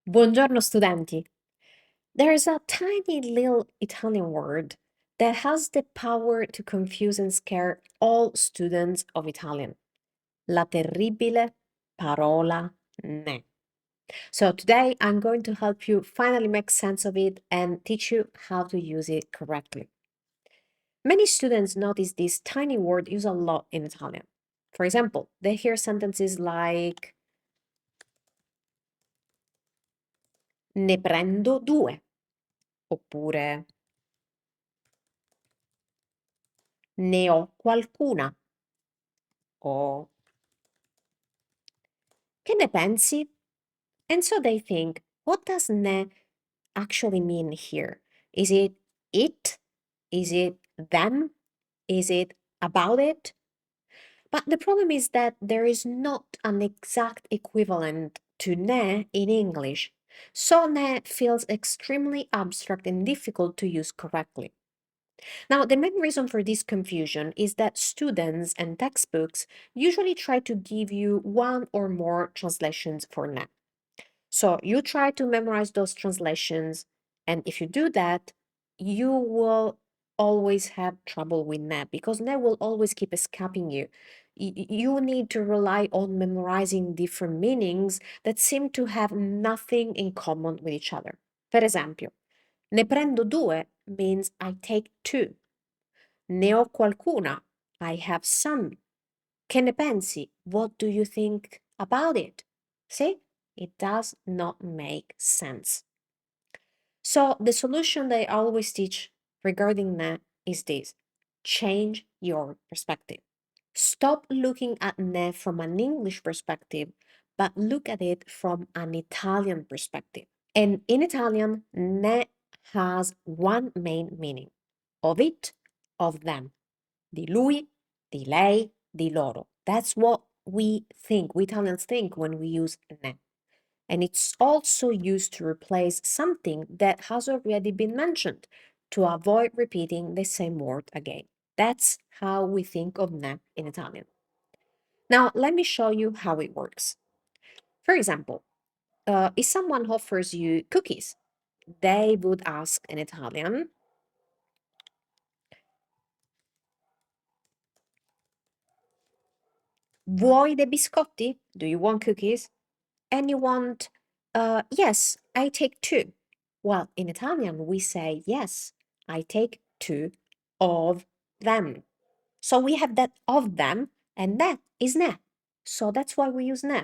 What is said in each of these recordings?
Buongiorno studenti. There's a tiny little Italian word that has the power to confuse and scare all students of Italian. La terribile parola ne. So today I'm going to help you finally make sense of it and teach you how to use it correctly. Many students notice this tiny word used a lot in Italian. For example, they hear sentences like ne prendo due, oppure ne ho qualcuna, o che ne pensi? And so they think, what does ne actually mean here? Is it it? Is it them? Is it about it? But the problem is that there is not an exact equivalent to ne in English, so ne feels extremely abstract and difficult to use correctly. Now, the main reason for this confusion is that students and textbooks usually try to give you one or more translations for ne. So you try to memorize those translations, and if you do that, you will always have trouble with ne because ne will always keep escaping you. You need to rely on memorizing different meanings that seem to have nothing in common with each other. Per esempio, ne prendo due means I take two. Ne ho qualcuna. I have some. Che ne pensi? What do you think about it? See? It does not make sense. So the solution that I always teach regarding ne is this. Change your perspective. Stop looking at ne from an English perspective, but look at it from an Italian perspective. And in Italian, ne has one main meaning. Of it, of them. Di lui, di lei, di loro. That's what we think, we Italians think when we use ne. And it's also used to replace something that has already been mentioned to avoid repeating the same word again. That's how we think of ne in Italian. Now, let me show you how it works. For example, if someone offers you cookies, they would ask in Italian, vuoi dei biscotti? Do you want cookies? And you want, yes, I take two. Well, in Italian, we say, yes, I take two of them. So we have that of them, and that is ne. So that's why we use ne.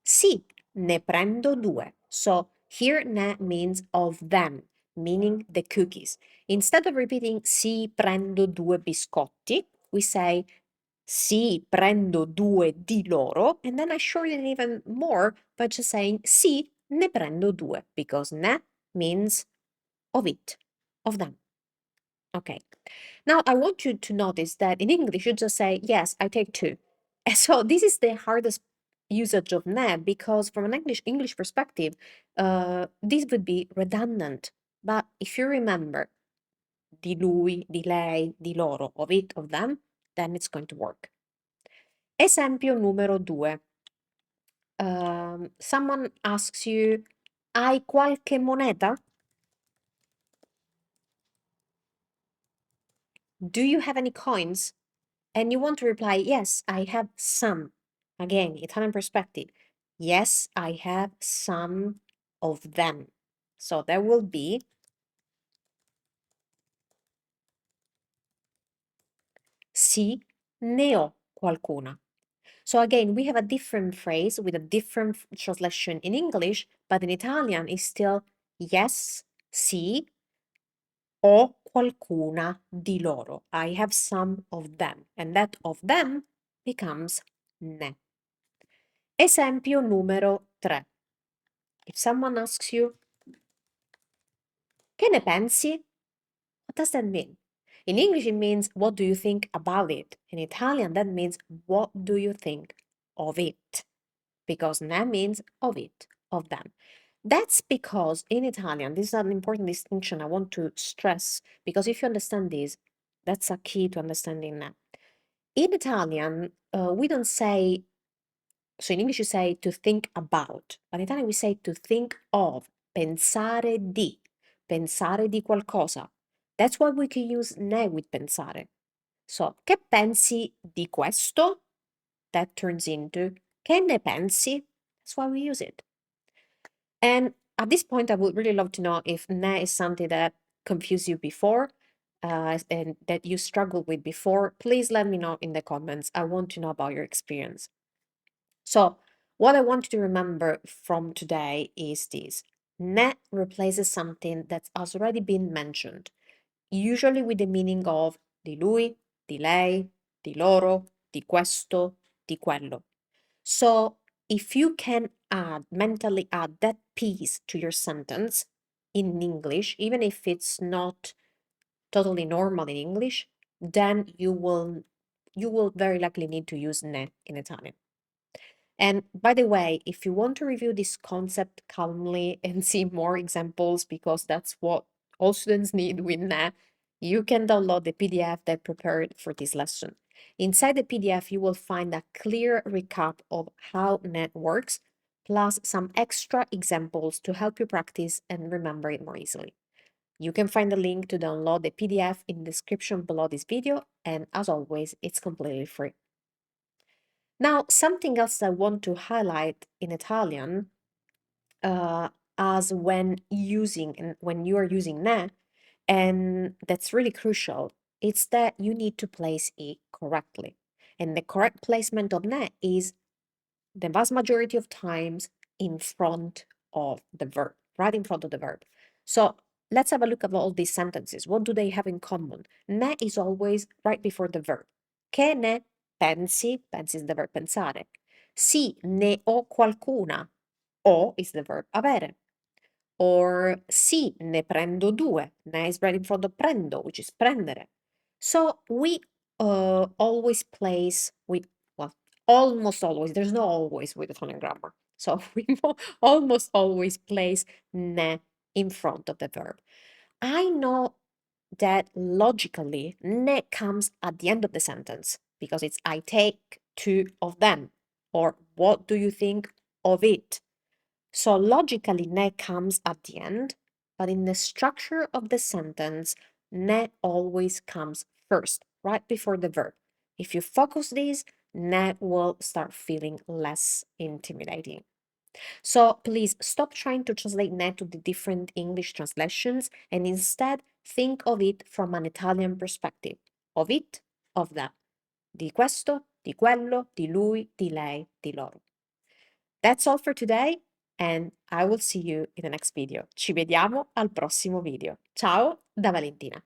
Sì, ne prendo due. So here ne means of them, meaning the cookies. Instead of repeating sì, prendo due biscotti, we say sì, prendo due di loro, and then I shorten it even more by just saying sì, ne prendo due, because ne means of it, of them. Okay. Now I want you to notice that in English you just say, yes, I take two. And so this is the hardest usage of ne because from an English perspective, this would be redundant. But if you remember di lui, di lei, di loro, of it, of them, then it's going to work. Esempio numero 2. Someone asks you, hai qualche moneta? Do you have any coins? And you want to reply, yes, I have some. Again, Italian perspective. Yes, I have some of them. So there will be sì, ne ho qualcuna. So again, we have a different phrase with a different translation in English, but in Italian it's still yes, sì, ho qualcuna di loro. I have some of them. And that of them becomes ne. Esempio numero 3. If someone asks you, che ne pensi? What does that mean? In English, it means, what do you think about it? In Italian, that means, what do you think of it? Because ne means of it, of them. That's because in Italian, this is an important distinction I want to stress, because if you understand this, that's a key to understanding ne. In Italian, we don't say So in English you say to think about, but in Italian we say to think of, pensare di qualcosa. That's why we can use ne with pensare. So, che pensi di questo? That turns into che ne pensi? That's why we use it. And at this point, I would really love to know if ne is something that confused you before and that you struggled with before. Please let me know in the comments. I want to know about your experience. So, what I want you to remember from today is this. Ne replaces something that has already been mentioned, usually with the meaning of di lui, di lei, di loro, di questo, di quello. So if you can mentally add that piece to your sentence in English, even if it's not totally normal in English, then you will very likely need to use ne in Italian. And by the way, if you want to review this concept calmly and see more examples, because that's what all students need with ne, you can download the PDF that I prepared for this lesson. Inside the PDF, you will find a clear recap of how ne works, plus some extra examples to help you practice and remember it more easily. You can find the link to download the PDF in the description below this video, and as always, it's completely free. Now, something else I want to highlight in Italian, as when you are using ne, and that's really crucial, it's that you need to place it correctly. And the correct placement of ne is the vast majority of times in front of the verb, right in front of the verb. So let's have a look at all these sentences. What do they have in common? Ne is always right before the verb. Che ne pensi? Pensi is the verb pensare. Sì, ne ho qualcuna. O is the verb avere. Or sì, ne prendo due. Ne is right in front of prendo, which is prendere. So we always place with, well, almost always, there's no always with Italian grammar. So we almost always place ne in front of the verb. I know that logically ne comes at the end of the sentence because it's I take two of them, or what do you think of it? So logically ne comes at the end, but in the structure of the sentence, ne always comes first, right before the verb. If you focus this, ne will start feeling less intimidating. So please stop trying to translate ne to the different English translations and instead think of it from an Italian perspective. Of it, of that. Di questo, di quello, di lui, di lei, di loro. That's all for today, and I will see you in the next video. Ci vediamo al prossimo video. Ciao da Valentina.